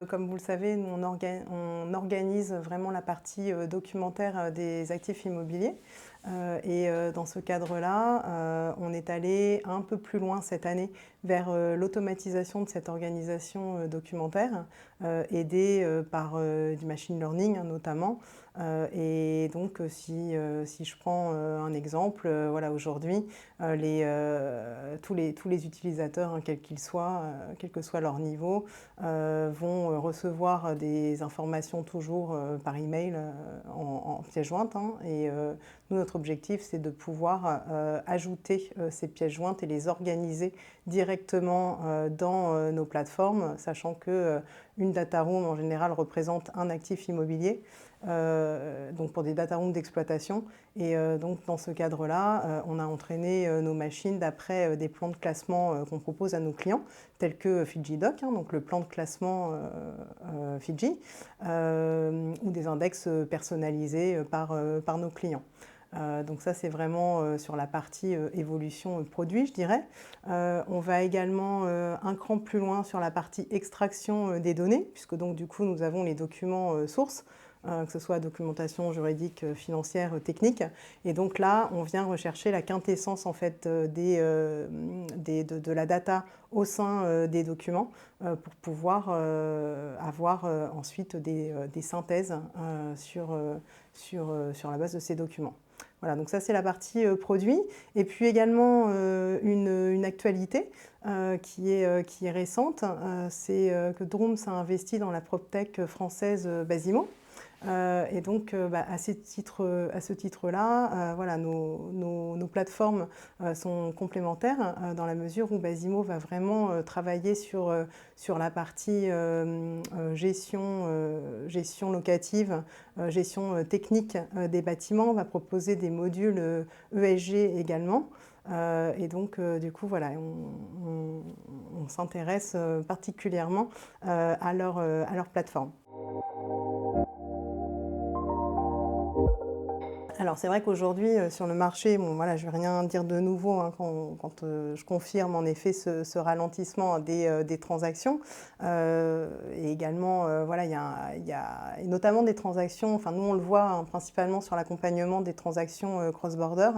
Comme vous le savez, nous, on organise vraiment la partie documentaire des actifs immobiliers. Dans ce cadre-là, on est allé un peu plus loin cette année vers l'automatisation de cette organisation documentaire, aidée par du machine learning notamment. Et donc, si je prends un exemple, voilà, aujourd'hui, tous les utilisateurs, hein, quels qu'ils soient, quel que soit leur niveau, vont recevoir des informations toujours par email en pièce jointe. Hein, nous, notre objectif, c'est de pouvoir ajouter ces pièces jointes et les organiser directement dans nos plateformes, sachant que une data room en général représente un actif immobilier. Donc pour des data rooms d'exploitation. Donc dans ce cadre-là, on a entraîné nos machines d'après des plans de classement qu'on propose à nos clients, tels que FidjiDoc, hein, donc le plan de classement Fidji, ou des index personnalisés par nos clients. Donc ça, c'est vraiment sur la partie évolution produit, je dirais. On va également un cran plus loin sur la partie extraction des données, puisque donc du coup, nous avons les documents sources, que ce soit documentation juridique, financière, technique. Et donc là, on vient rechercher la quintessence en fait de la data au sein des documents pour pouvoir avoir ensuite des synthèses sur la base de ces documents. Voilà, donc ça c'est la partie produit. Et puis également une actualité qui est récente, c'est que Drooms a investi dans la PropTech française Basimo. Et donc, à ce titre-là, voilà, nos plateformes sont complémentaires dans la mesure où Basimo va vraiment travailler sur la partie gestion locative, gestion technique des bâtiments, va proposer des modules ESG également. Et donc, du coup, voilà, on s'intéresse particulièrement à leur plateforme. Alors c'est vrai qu'aujourd'hui sur le marché, bon, voilà, je ne vais rien dire de nouveau hein, quand je confirme en effet ce ralentissement des transactions. Et également, voilà, il y a notamment des transactions, enfin nous on le voit hein, principalement sur l'accompagnement des transactions cross-border.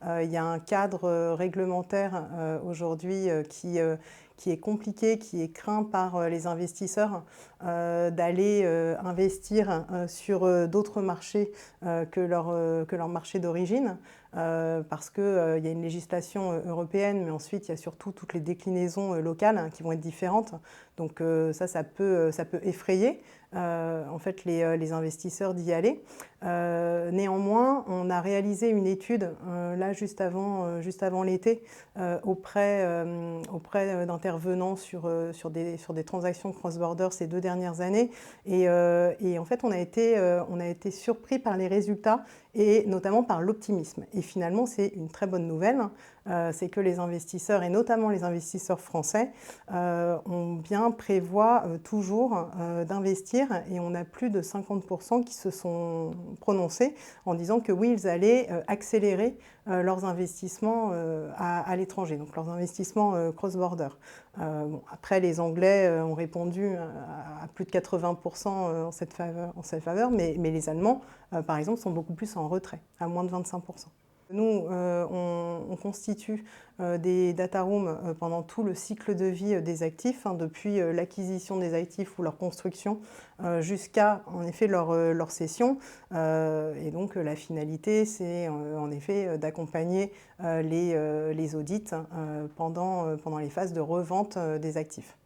Il y a un cadre réglementaire aujourd'hui qui est compliqué, qui est craint par les investisseurs d'aller investir sur d'autres marchés que leur marché d'origine, parce qu'il y a une législation européenne, mais ensuite il y a surtout toutes les déclinaisons locales hein, qui vont être différentes. Donc ça peut effrayer en fait les investisseurs d'y aller. Néanmoins, on a réalisé une étude là juste avant l'été auprès d'intervenants sur des transactions cross-border ces 2 dernières années. Et en fait, on a été surpris par les résultats et notamment par l'optimisme. Et finalement, c'est une très bonne nouvelle. C'est que les investisseurs, et notamment les investisseurs français, prévoient toujours d'investir. Et on a plus de 50% qui se sont prononcés en disant que oui, ils allaient accélérer leurs investissements à l'étranger, donc leurs investissements cross-border. Après, les Anglais ont répondu à plus de 80% en cette faveur, mais les Allemands, par exemple, sont beaucoup plus en retrait, à moins de 25%. Nous, on constitue des data rooms pendant tout le cycle de vie des actifs, hein, depuis l'acquisition des actifs ou leur construction jusqu'à en effet leur cession. Et donc la finalité, c'est en effet d'accompagner les audits pendant les phases de revente des actifs.